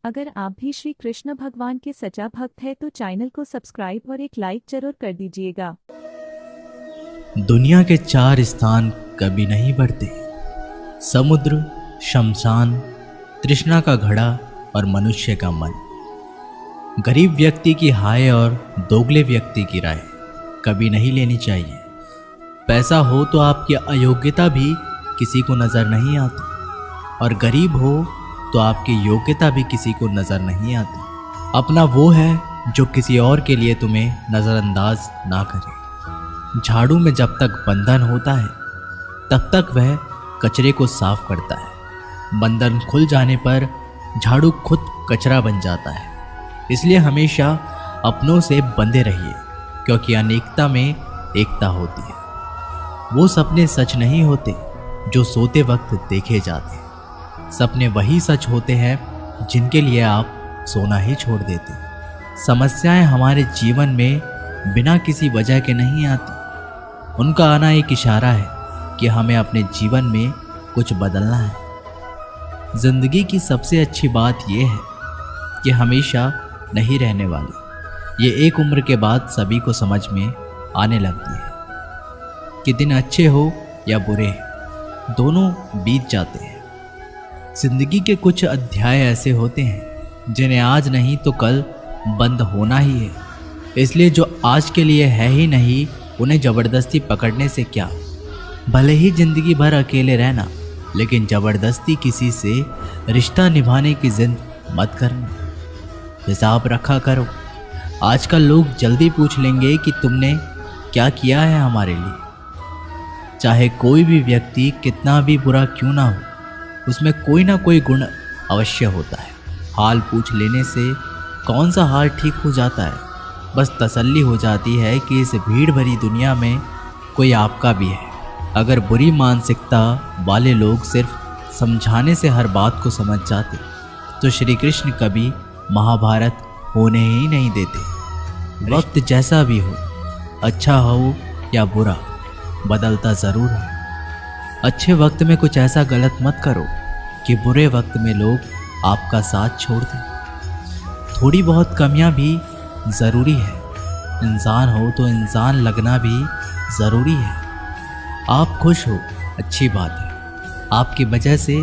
अगर आप भी श्री कृष्ण भगवान के सच्चा भक्त है तो चैनल को सब्सक्राइब और एक लाइक जरूर कर दीजिएगा। दुनिया के 4 स्थान कभी नहीं बढ़ते: समुद्र, शमशान, तृष्णा का घड़ा और मनुष्य का मन। गरीब व्यक्ति की हाय और दोगले व्यक्ति की राय कभी नहीं लेनी चाहिए। पैसा हो तो आपकी अयोग्यता भी किसी को नजर नहीं आती, और गरीब हो तो आपकी योग्यता भी किसी को नजर नहीं आती। अपना वो है जो किसी और के लिए तुम्हें नजरअंदाज ना करे। झाड़ू में जब तक बंधन होता है तब तक वह कचरे को साफ करता है। बंधन खुल जाने पर झाड़ू खुद कचरा बन जाता है। इसलिए हमेशा अपनों से बंधे रहिए, क्योंकि अनेकता में एकता होती है। वो सपने सच नहीं होते जो सोते वक्त देखे जाते हैं। सपने वही सच होते हैं जिनके लिए आप सोना ही छोड़ देते। समस्याएं हमारे जीवन में बिना किसी वजह के नहीं आती। उनका आना एक इशारा है कि हमें अपने जीवन में कुछ बदलना है। जिंदगी की सबसे अच्छी बात यह है कि हमेशा नहीं रहने वाली। ये एक उम्र के बाद सभी को समझ में आने लगती है कि दिन अच्छे हो या बुरे, दोनों बीत जाते हैं। जिंदगी के कुछ अध्याय ऐसे होते हैं जिन्हें आज नहीं तो कल बंद होना ही है। इसलिए जो आज के लिए है ही नहीं, उन्हें जबरदस्ती पकड़ने से क्या। भले ही जिंदगी भर अकेले रहना, लेकिन जबरदस्ती किसी से रिश्ता निभाने की जिद मत करना। हिसाब रखा करो। आजकल लोग जल्दी पूछ लेंगे कि तुमने क्या किया है हमारे लिए। चाहे कोई भी व्यक्ति कितना भी बुरा क्यों ना हो, उसमें कोई ना कोई गुण अवश्य होता है। हाल पूछ लेने से कौन सा हाल ठीक हो जाता है। बस तसल्ली हो जाती है कि इस भीड़ भरी दुनिया में कोई आपका भी है। अगर बुरी मानसिकता वाले लोग सिर्फ समझाने से हर बात को समझ जाते तो श्री कृष्ण कभी महाभारत होने ही नहीं देते। वक्त जैसा भी हो, अच्छा हो या बुरा, बदलता ज़रूर है। अच्छे वक्त में कुछ ऐसा गलत मत करो कि बुरे वक्त में लोग आपका साथ छोड़ दें। थोड़ी बहुत कमियां भी ज़रूरी है। इंसान हो तो इंसान लगना भी ज़रूरी है। आप खुश हो, अच्छी बात है। आपकी वजह से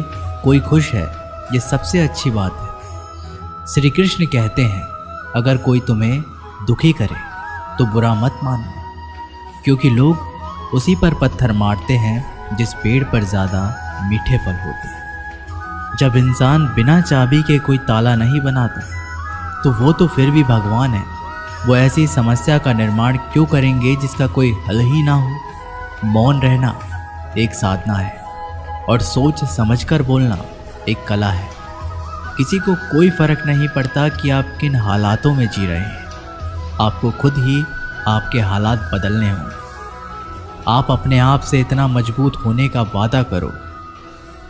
कोई खुश है, ये सबसे अच्छी बात है। श्री कृष्ण कहते हैं, अगर कोई तुम्हें दुखी करे तो बुरा मत मानना, क्योंकि लोग उसी पर पत्थर मारते हैं जिस पेड़ पर ज़्यादा मीठे फल होते हैं। जब इंसान बिना चाबी के कोई ताला नहीं बनाता तो वो तो फिर भी भगवान है। वो ऐसी समस्या का निर्माण क्यों करेंगे जिसका कोई हल ही ना हो। मौन रहना एक साधना है, और सोच समझकर बोलना एक कला है। किसी को कोई फर्क नहीं पड़ता कि आप किन हालातों में जी रहे हैं। आपको खुद ही आपके हालात बदलने होंगे। आप अपने आप से इतना मजबूत होने का वादा करो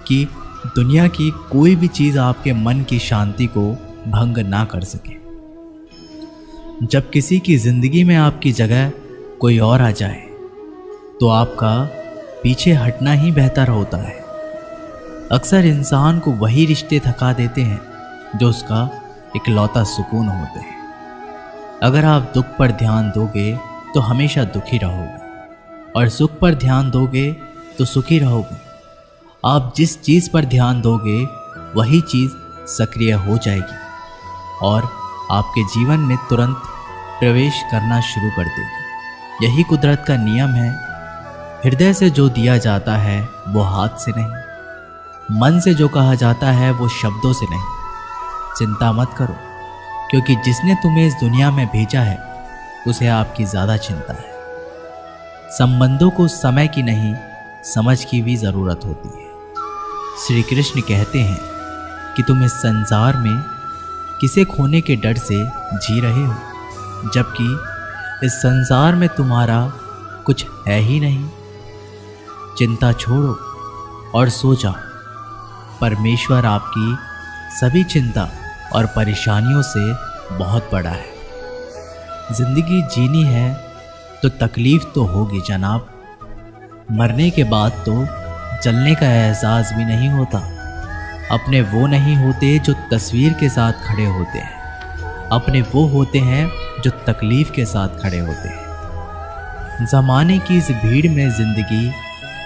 कि दुनिया की कोई भी चीज़ आपके मन की शांति को भंग ना कर सके। जब किसी की ज़िंदगी में आपकी जगह कोई और आ जाए तो आपका पीछे हटना ही बेहतर होता है। अक्सर इंसान को वही रिश्ते थका देते हैं जो उसका इकलौता सुकून होते हैं। अगर आप दुख पर ध्यान दोगे तो हमेशा दुखी रहोगे, और सुख पर ध्यान दोगे तो सुखी रहोगे। आप जिस चीज़ पर ध्यान दोगे वही चीज़ सक्रिय हो जाएगी और आपके जीवन में तुरंत प्रवेश करना शुरू कर देगी। यही कुदरत का नियम है। हृदय से जो दिया जाता है वो हाथ से नहीं, मन से जो कहा जाता है वो शब्दों से नहीं। चिंता मत करो, क्योंकि जिसने तुम्हें इस दुनिया में भेजा है उसे आपकी ज़्यादा चिंता है। संबंधों को समय की नहीं, समझ की भी ज़रूरत होती है। श्री कृष्ण कहते हैं कि तुम इस संसार में किसे खोने के डर से जी रहे हो, जबकि इस संसार में तुम्हारा कुछ है ही नहीं। चिंता छोड़ो और सो जाओ। परमेश्वर आपकी सभी चिंता और परेशानियों से बहुत बड़ा है। जिंदगी जीनी है तो तकलीफ तो होगी जनाब। मरने के बाद तो जलने का एहसास भी नहीं होता। अपने वो नहीं होते जो तस्वीर के साथ खड़े होते हैं, अपने वो होते हैं जो तकलीफ के साथ खड़े होते हैं। ज़माने की इस भीड़ में ज़िंदगी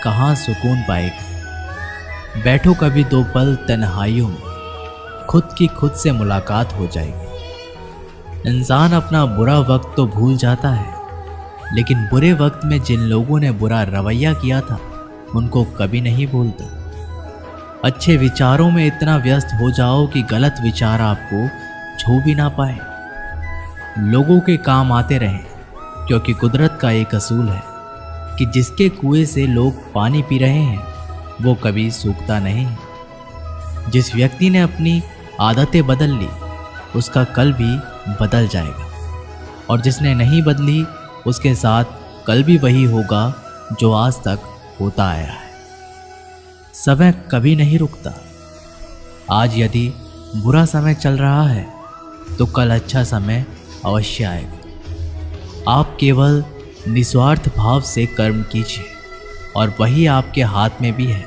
कहाँ सुकून पाएगी। बैठो कभी दो पल तन्हाइयों में, खुद की खुद से मुलाकात हो जाएगी। इंसान अपना बुरा वक्त तो भूल जाता है, लेकिन बुरे वक्त में जिन लोगों ने बुरा रवैया किया था उनको कभी नहीं भूलता। अच्छे विचारों में इतना व्यस्त हो जाओ कि गलत विचार आपको छू भी ना पाए। लोगों के काम आते रहें, क्योंकि कुदरत का एक असूल है कि जिसके कुएं से लोग पानी पी रहे हैं वो कभी सूखता नहीं है। जिस व्यक्ति ने अपनी आदतें बदल ली उसका कल भी बदल जाएगा, और जिसने नहीं बदली उसके साथ कल भी वही होगा जो आज तक होता आया है। समय कभी नहीं रुकता। आज यदि बुरा समय चल रहा है तो कल अच्छा समय अवश्य आएगा। आप केवल निस्वार्थ भाव से कर्म कीजिए और वही आपके हाथ में भी है।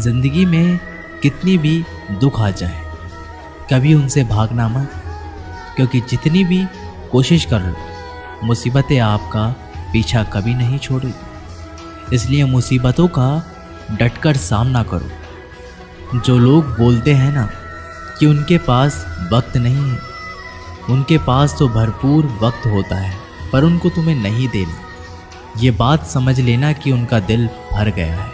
जिंदगी में कितनी भी दुख आ जाए कभी उनसे भागना मत, क्योंकि जितनी भी कोशिश कर लो मुसीबतें आपका पीछा कभी नहीं छोड़ेगी। इसलिए मुसीबतों का डटकर सामना करो। जो लोग बोलते हैं ना कि उनके पास वक्त नहीं है, उनके पास तो भरपूर वक्त होता है, पर उनको तुम्हें नहीं देना। ये बात समझ लेना कि उनका दिल भर गया है।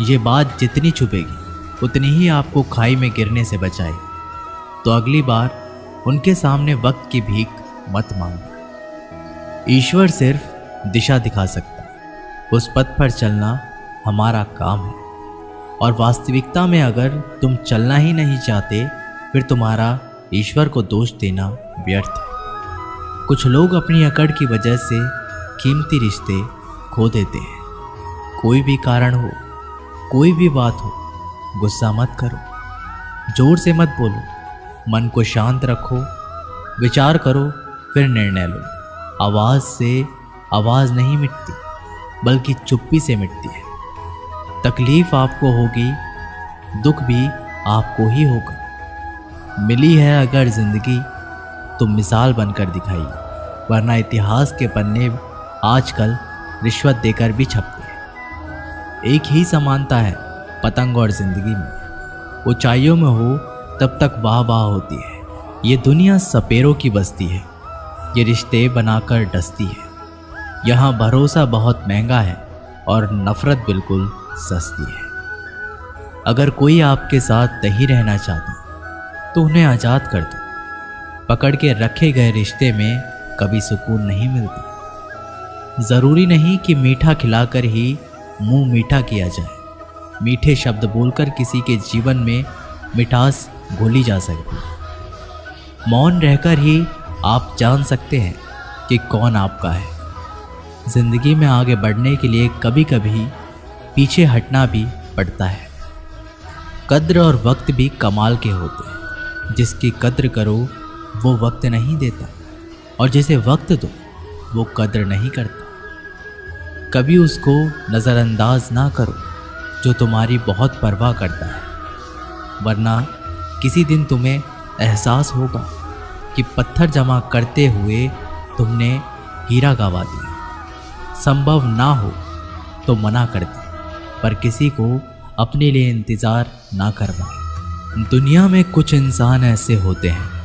ये बात जितनी छुपेगी उतनी ही आपको खाई में गिरने से बचाएगी। तो अगली बार उनके सामने वक्त की भीख मत मांगो। ईश्वर सिर्फ दिशा दिखा सकता है, उस पथ पर चलना हमारा काम है। और वास्तविकता में अगर तुम चलना ही नहीं चाहते फिर तुम्हारा ईश्वर को दोष देना व्यर्थ है। कुछ लोग अपनी अकड़ की वजह से कीमती रिश्ते खो देते हैं। कोई भी कारण हो, कोई भी बात हो, गुस्सा मत करो, जोर से मत बोलो, मन को शांत रखो, विचार करो, फिर निर्णय लो। आवाज़ से आवाज़ नहीं मिटती, बल्कि चुप्पी से मिटती है। तकलीफ आपको होगी, दुख भी आपको ही होगा। मिली है अगर जिंदगी तो मिसाल बनकर दिखाइए, वरना इतिहास के पन्ने आजकल रिश्वत देकर भी छपते हैं। एक ही समानता है पतंग और जिंदगी में। ऊंचाइयों में हो तब तक वाह वाह होती है। ये दुनिया सपेरों की बस्ती है, ये रिश्ते बनाकर डसती है। यहाँ भरोसा बहुत महंगा है और नफरत बिल्कुल सस्ती है। अगर कोई आपके साथ नहीं रहना चाहता तो उन्हें आज़ाद कर दो। पकड़ के रखे गए रिश्ते में कभी सुकून नहीं मिलता। ज़रूरी नहीं कि मीठा खिलाकर ही मुंह मीठा किया जाए। मीठे शब्द बोलकर किसी के जीवन में मिठास घोली जा सकती है। मौन रहकर ही आप जान सकते हैं कि कौन आपका है। जिंदगी में आगे बढ़ने के लिए कभी कभी पीछे हटना भी पड़ता है। कद्र और वक्त भी कमाल के होते हैं। जिसकी कद्र करो वो वक्त नहीं देता, और जिसे वक्त दो वो कद्र नहीं करता। कभी उसको नज़रअंदाज ना करो जो तुम्हारी बहुत परवाह करता है, वरना किसी दिन तुम्हें एहसास होगा कि पत्थर जमा करते हुए तुमने हीरा गंवा दिया। संभव ना हो तो मना कर दे, पर किसी को अपने लिए इंतज़ार ना करवाएं। दुनिया में कुछ इंसान ऐसे होते हैं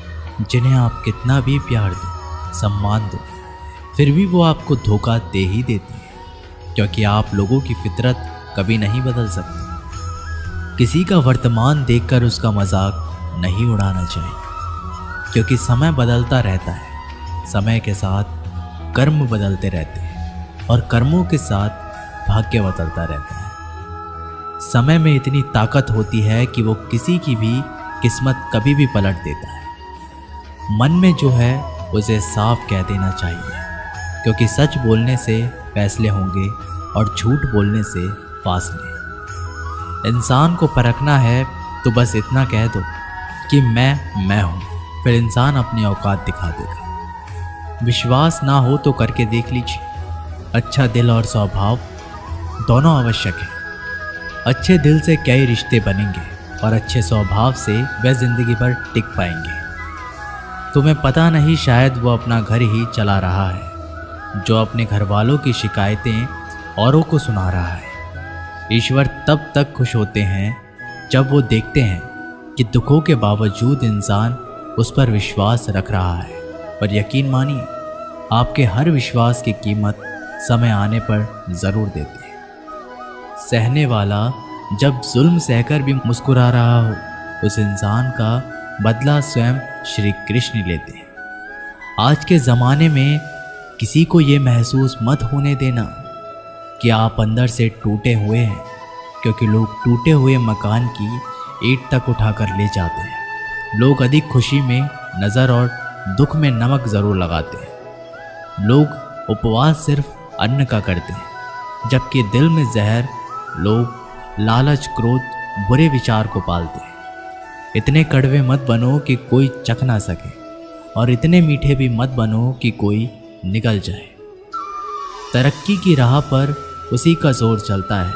जिन्हें आप कितना भी प्यार दो, सम्मान दो, फिर भी वो आपको धोखा दे ही देते हैं, क्योंकि आप लोगों की फितरत कभी नहीं बदल सकते। किसी का वर्तमान देखकर उसका मजाक नहीं उड़ाना चाहिए, क्योंकि समय बदलता रहता है। समय के साथ कर्म बदलते रहते हैं और कर्मों के साथ भाग्य बदलता रहता है। समय में इतनी ताकत होती है कि वो किसी की भी किस्मत कभी भी पलट देता है। मन में जो है उसे साफ कह देना चाहिए, क्योंकि सच बोलने से फैसले होंगे और झूठ बोलने से फासले। इंसान को परखना है तो बस इतना कह दो कि मैं हूँ, फिर इंसान अपनी औकात दिखा देगा। विश्वास ना हो तो करके देख लीजिए। अच्छा दिल और स्वभाव दोनों आवश्यक है। अच्छे दिल से कई रिश्ते बनेंगे और अच्छे स्वभाव से वह जिंदगी भर टिक पाएंगे। तुम्हें पता नहीं, शायद वो अपना घर ही चला रहा है, जो अपने घर वालों की शिकायतें औरों को सुना रहा है। ईश्वर तब तक खुश होते हैं जब वो देखते हैं कि दुखों के बावजूद इंसान उस पर विश्वास रख रहा है। पर यकीन मानिए, आपके हर विश्वास की कीमत समय आने पर ज़रूर देते हैं। सहने वाला जब जुल्म सहकर भी मुस्कुरा रहा हो, उस इंसान का बदला स्वयं श्री कृष्ण लेते हैं। आज के ज़माने में किसी को ये महसूस मत होने देना कि आप अंदर से टूटे हुए हैं, क्योंकि लोग टूटे हुए मकान की ईंट तक उठाकर ले जाते हैं। लोग अधिक खुशी में नज़र और दुख में नमक ज़रूर लगाते हैं। लोग उपवास सिर्फ अन्न का करते हैं, जबकि दिल में जहर लोग लालच, क्रोध, बुरे विचार को पालते हैं। इतने कड़वे मत बनो कि कोई चख ना सके, और इतने मीठे भी मत बनो कि कोई निगल जाए। तरक्की की राह पर उसी का जोर चलता है,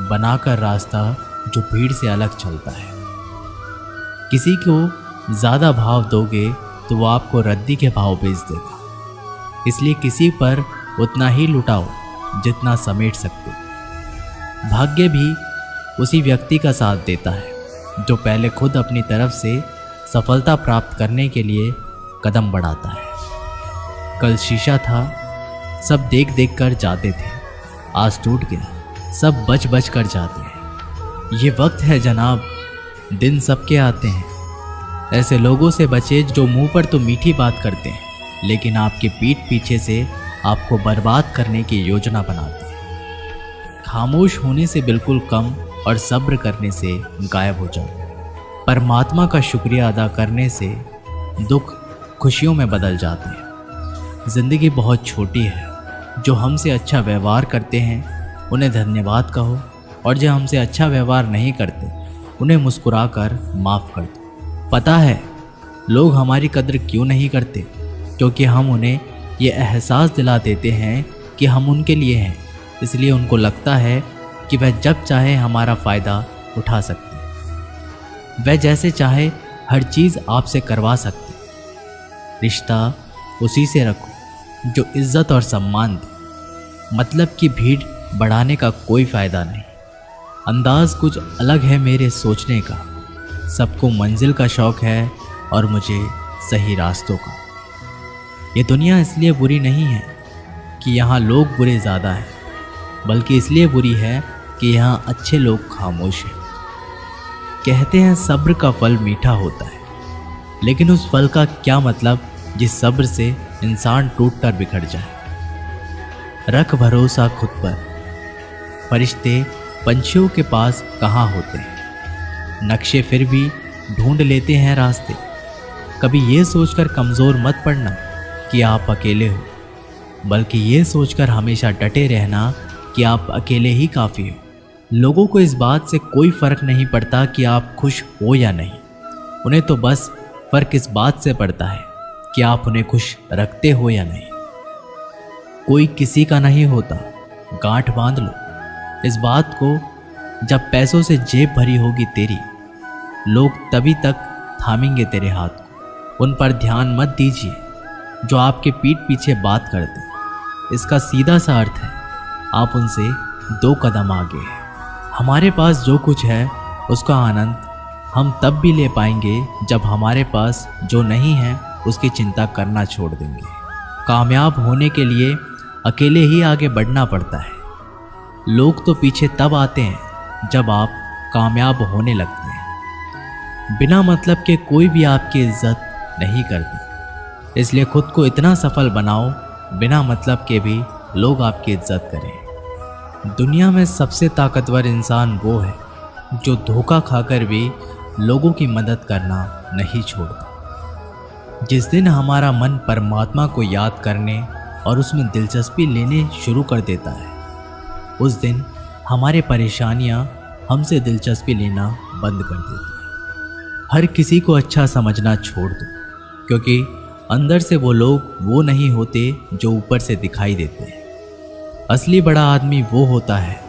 बनाकर रास्ता जो भीड़ से अलग चलता है। किसी को ज़्यादा भाव दोगे तो वो आपको रद्दी के भाव बेच देगा। इसलिए किसी पर उतना ही लुटाओ जितना समेट सकते। भाग्य भी उसी व्यक्ति का साथ देता है जो पहले खुद अपनी तरफ से सफलता प्राप्त करने के लिए कदम बढ़ाता है। कल शीशा था, सब देख देख कर जाते थे, आज टूट गया, सब बच बच कर जाते हैं। ये वक्त है जनाब, दिन सबके आते हैं। ऐसे लोगों से बचे जो मुंह पर तो मीठी बात करते हैं, लेकिन आपके पीठ पीछे से आपको बर्बाद करने की योजना बनाते हैं। खामोश होने से बिल्कुल कम और सब्र करने से गायब हो जाओ। परमात्मा का शुक्रिया अदा करने से दुख खुशियों में बदल जाते हैं। ज़िंदगी बहुत छोटी है। जो हमसे अच्छा व्यवहार करते हैं उन्हें धन्यवाद कहो, और जो हमसे अच्छा व्यवहार नहीं करते उन्हें मुस्कुरा कर माफ़ कर दो। पता है लोग हमारी कद्र क्यों नहीं करते? क्योंकि हम उन्हें ये एहसास दिला देते हैं कि हम उनके लिए हैं, इसलिए उनको लगता है कि वह जब चाहे हमारा फ़ायदा उठा सकते हैं। वह जैसे चाहे हर चीज़ आपसे करवा सकते। रिश्ता उसी से रखो जो इज्जत और सम्मान दे। मतलब की भीड़ बढ़ाने का कोई फ़ायदा नहीं। अंदाज़ कुछ अलग है मेरे सोचने का। सबको मंजिल का शौक़ है और मुझे सही रास्तों का। ये दुनिया इसलिए बुरी नहीं है कि यहाँ लोग बुरे ज़्यादा हैं, बल्कि इसलिए बुरी है कि यहाँ अच्छे लोग खामोश हैं। कहते हैं सब्र का फल मीठा होता है, लेकिन उस फल का क्या मतलब जिस सब्र से इंसान टूट कर बिखर जाए। रख भरोसा खुद पर। फरिश्ते पंछियों के पास कहाँ होते हैं, नक्शे फिर भी ढूंढ लेते हैं रास्ते। कभी ये सोचकर कमज़ोर मत पड़ना कि आप अकेले हो, बल्कि ये सोचकर हमेशा डटे रहना कि आप अकेले ही काफ़ी हो। लोगों को इस बात से कोई फ़र्क नहीं पड़ता कि आप खुश हो या नहीं। उन्हें तो बस फ़र्क इस बात से पड़ता है कि आप उन्हें खुश रखते हो या नहीं। कोई किसी का नहीं होता, गांठ बांध लो इस बात को। जब पैसों से जेब भरी होगी तेरी, लोग तभी तक थामेंगे तेरे हाथ को। उन पर ध्यान मत दीजिए जो आपके पीठ पीछे बात करते हैं। इसका सीधा सा अर्थ है आप उनसे 2 कदम आगे हैं। हमारे पास जो कुछ है उसका आनंद हम तब भी ले पाएंगे जब हमारे पास जो नहीं है उसकी चिंता करना छोड़ देंगे। कामयाब होने के लिए अकेले ही आगे बढ़ना पड़ता है। लोग तो पीछे तब आते हैं जब आप कामयाब होने लगते हैं। बिना मतलब के कोई भी आपकी इज्जत नहीं करता, इसलिए खुद को इतना सफल बनाओ बिना मतलब के भी लोग आपकी इज्जत करें। दुनिया में सबसे ताकतवर इंसान वो है जो धोखा खाकर भी लोगों की मदद करना नहीं छोड़ता। जिस दिन हमारा मन परमात्मा को याद करने और उसमें दिलचस्पी लेने शुरू कर देता है, उस दिन हमारे परेशानियां हमसे दिलचस्पी लेना बंद कर देती हैं। हर किसी को अच्छा समझना छोड़ दो, क्योंकि अंदर से वो लोग वो नहीं होते जो ऊपर से दिखाई देते हैं। असली बड़ा आदमी वो होता है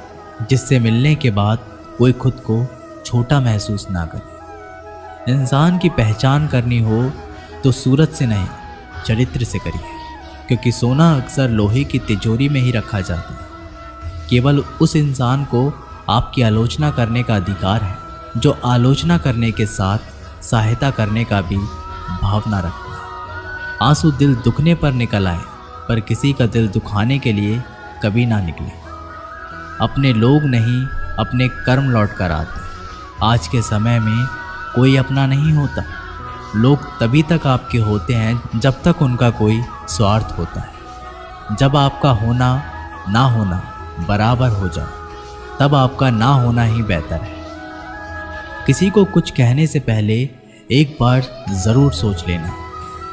जिससे मिलने के बाद कोई खुद को छोटा महसूस ना करें। इंसान की पहचान करनी हो तो सूरत से नहीं, चरित्र से करिए, क्योंकि सोना अक्सर लोहे की तिजोरी में ही रखा जाता है। केवल उस इंसान को आपकी आलोचना करने का अधिकार है जो आलोचना करने के साथ सहायता करने का भी भावना रखता है। आंसू दिल दुखने पर निकल आए, पर किसी का दिल दुखाने के लिए कभी ना निकले। अपने लोग नहीं, अपने कर्म लौट कर आते। आज के समय में कोई अपना नहीं होता। लोग तभी तक आपके होते हैं जब तक उनका कोई स्वार्थ होता है। जब आपका होना ना होना बराबर हो जाए, तब आपका ना होना ही बेहतर है। किसी को कुछ कहने से पहले एक बार ज़रूर सोच लेना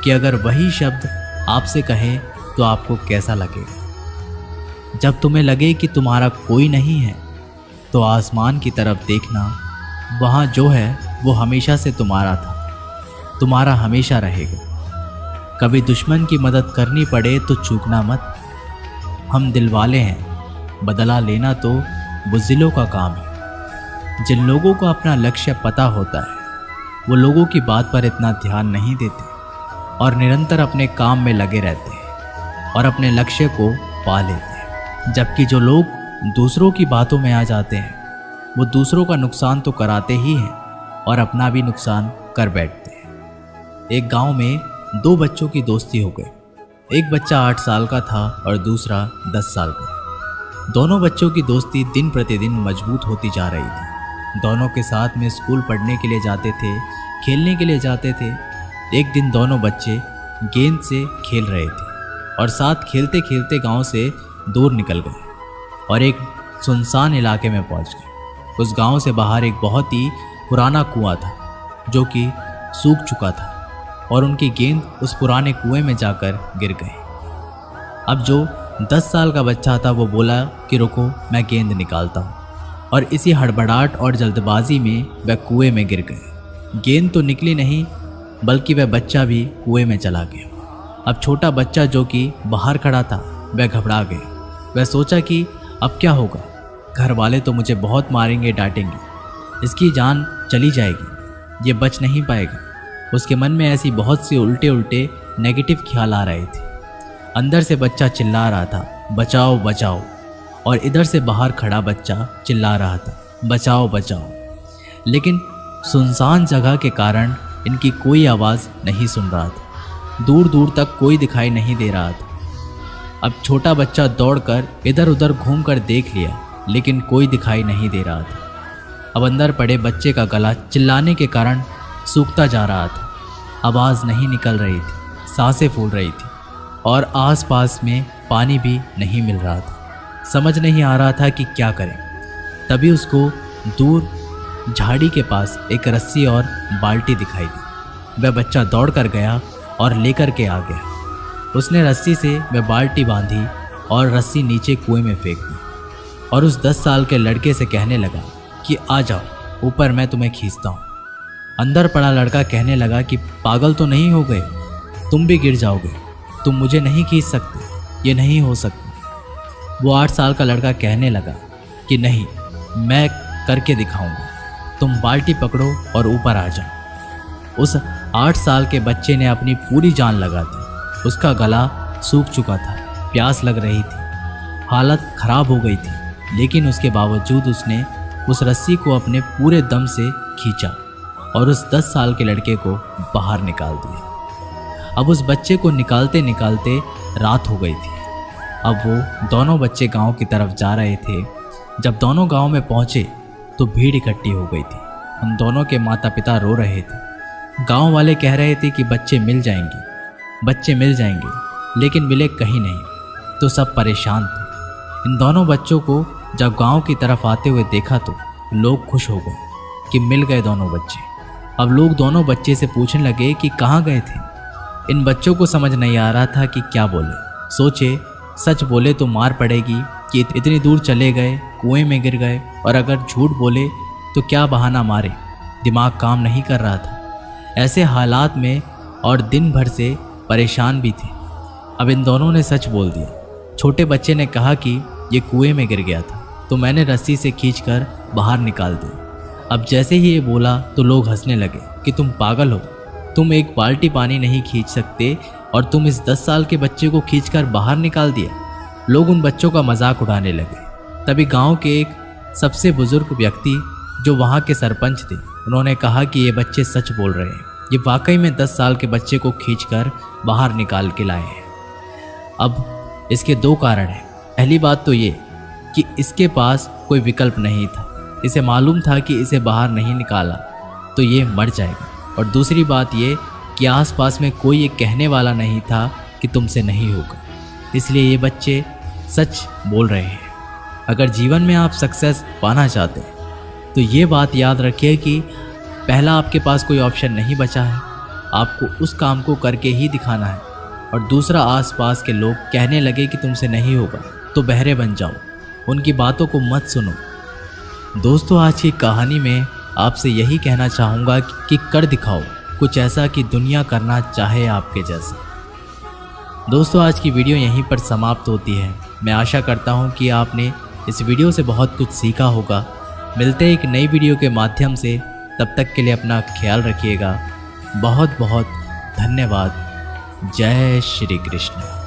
कि अगर वही शब्द आपसे कहे तो आपको कैसा लगेगा। जब तुम्हें लगे कि तुम्हारा कोई नहीं है तो आसमान की तरफ देखना, वहाँ जो है वो हमेशा से तुम्हारा था, तुम्हारा हमेशा रहेगा। कभी दुश्मन की मदद करनी पड़े तो चूकना मत। हम दिलवाले हैं, बदला लेना तो बुज़दिलों का काम है। जिन लोगों को अपना लक्ष्य पता होता है वो लोगों की बात पर इतना ध्यान नहीं देते और निरंतर अपने काम में लगे रहते हैं और अपने लक्ष्य को पा लेते हैं। जबकि जो लोग दूसरों की बातों में आ जाते हैं वो दूसरों का नुकसान तो कराते ही हैं और अपना भी नुकसान कर बैठते हैं। एक गांव में दो बच्चों की दोस्ती हो गई। एक बच्चा 8 साल का था और दूसरा 10 साल का। दोनों बच्चों की दोस्ती दिन प्रतिदिन मजबूत होती जा रही थी। दोनों के साथ में स्कूल पढ़ने के लिए जाते थे, खेलने के लिए जाते थे। एक दिन दोनों बच्चे गेंद से खेल रहे थे और साथ खेलते खेलते गांव से दूर निकल गए और एक सुनसान इलाके में पहुंच गए। उस गांव से बाहर एक बहुत ही पुराना कुआं था जो कि सूख चुका था और उनकी गेंद उस पुराने कुएं में जाकर गिर गई। अब जो 10 साल का बच्चा था वो बोला कि रुको, मैं गेंद निकालता हूँ, और इसी हड़बड़ाहट और जल्दबाजी में वह कुएं में गिर गए। गेंद तो निकली नहीं बल्कि वह बच्चा भी कुएं में चला गया। अब छोटा बच्चा जो कि बाहर खड़ा था वह घबरा गया। वह सोचा कि अब क्या होगा, घर वाले तो मुझे बहुत मारेंगे, डांटेंगे, इसकी जान चली जाएगी, ये बच नहीं पाएगा। उसके मन में ऐसी बहुत सी उल्टे उल्टे नेगेटिव ख्याल आ रहे थे। अंदर से बच्चा चिल्ला रहा था, बचाओ बचाओ, और इधर से बाहर खड़ा बच्चा चिल्ला रहा था, बचाओ बचाओ। लेकिन सुनसान जगह के कारण इनकी कोई आवाज़ नहीं सुन रहा था। दूर दूर तक कोई दिखाई नहीं दे रहा था। अब छोटा बच्चा दौड़कर इधर उधर घूमकर देख लिया, लेकिन कोई दिखाई नहीं दे रहा था। अब अंदर पड़े बच्चे का गला चिल्लाने के कारण सूखता जा रहा था। आवाज़ नहीं निकल रही थी, सांसें फूल रही थी और आसपास में पानी भी नहीं मिल रहा था। समझ नहीं आ रहा था कि क्या करें। तभी उसको दूर झाड़ी के पास एक रस्सी और बाल्टी दिखाई दी। वह बच्चा दौड़ कर गया और लेकर के आ गया। उसने रस्सी से वह बाल्टी बांधी और रस्सी नीचे कुएं में फेंक दी और उस 10 साल के लड़के से कहने लगा कि आ जाओ ऊपर, मैं तुम्हें खींचता हूँ। अंदर पड़ा लड़का कहने लगा कि पागल तो नहीं हो गए, तुम भी गिर जाओगे, तुम मुझे नहीं खींच सकते, ये नहीं हो सकता। वो 8 साल का लड़का कहने लगा कि नहीं, मैं करके दिखाऊंगा, तुम बाल्टी पकड़ो और ऊपर आ जाओ। उस 8 साल के बच्चे ने अपनी पूरी जान लगा दी। उसका गला सूख चुका था, प्यास लग रही थी, हालत खराब हो गई थी, लेकिन उसके बावजूद उसने उस रस्सी को अपने पूरे दम से खींचा और उस 10 साल के लड़के को बाहर निकाल दिया। अब उस बच्चे को निकालते निकालते रात हो गई थी। अब वो दोनों बच्चे गांव की तरफ जा रहे थे। जब दोनों गांव में पहुंचे तो भीड़ इकट्ठी हो गई थी। उन दोनों के माता पिता रो रहे थे। गांव वाले कह रहे थे कि बच्चे मिल जाएंगे, बच्चे मिल जाएंगे, लेकिन मिले कहीं नहीं। तो सब परेशान थे। इन दोनों बच्चों को जब गांव की तरफ आते हुए देखा तो लोग खुश हो गए कि मिल गए दोनों बच्चे। अब लोग दोनों बच्चे से पूछने लगे कि कहाँ गए थे। इन बच्चों को समझ नहीं आ रहा था कि क्या बोले। सोचे सच बोले तो मार पड़ेगी कि इतनी दूर चले गए, कुएं में गिर गए, और अगर झूठ बोले तो क्या बहाना मारे। दिमाग काम नहीं कर रहा था। ऐसे हालात में और दिन भर से परेशान भी थे। अब इन दोनों ने सच बोल दिया। छोटे बच्चे ने कहा कि ये कुएं में गिर गया था तो मैंने रस्सी से खींचकर बाहर निकाल दी। अब जैसे ही ये बोला तो लोग हंसने लगे कि तुम पागल हो, तुम एक बाल्टी पानी नहीं खींच सकते और तुम इस 10 साल के बच्चे को खींचकर बाहर निकाल दिया। लोग उन बच्चों का मजाक उड़ाने लगे। तभी गांव के एक सबसे बुजुर्ग व्यक्ति जो वहाँ के सरपंच थे, उन्होंने कहा कि ये बच्चे सच बोल रहे हैं, ये वाकई में 10 साल के बच्चे को खींचकर बाहर निकाल के लाए हैं। अब इसके 2 कारण हैं। पहली बात तो ये कि इसके पास कोई विकल्प नहीं था, इसे मालूम था कि इसे बाहर नहीं निकाला तो ये मर जाएगा। और दूसरी बात ये कि आसपास में कोई ये कहने वाला नहीं था कि तुमसे नहीं होगा, इसलिए ये बच्चे सच बोल रहे हैं। अगर जीवन में आप सक्सेस पाना चाहते हैं तो ये बात याद रखिए कि पहला आपके पास कोई ऑप्शन नहीं बचा है, आपको उस काम को करके ही दिखाना है। और दूसरा, आसपास के लोग कहने लगे कि तुमसे नहीं होगा तो बहरे बन जाओ, उनकी बातों को मत सुनो। दोस्तों, आज की कहानी में आपसे यही कहना चाहूँगा कि कर दिखाओ कुछ ऐसा कि दुनिया करना चाहे आपके जैसा। दोस्तों, आज की वीडियो यहीं पर समाप्त होती है। मैं आशा करता हूँ कि आपने इस वीडियो से बहुत कुछ सीखा होगा। मिलते हैं एक नई वीडियो के माध्यम से, तब तक के लिए अपना ख्याल रखिएगा। बहुत बहुत धन्यवाद। जय श्री कृष्ण।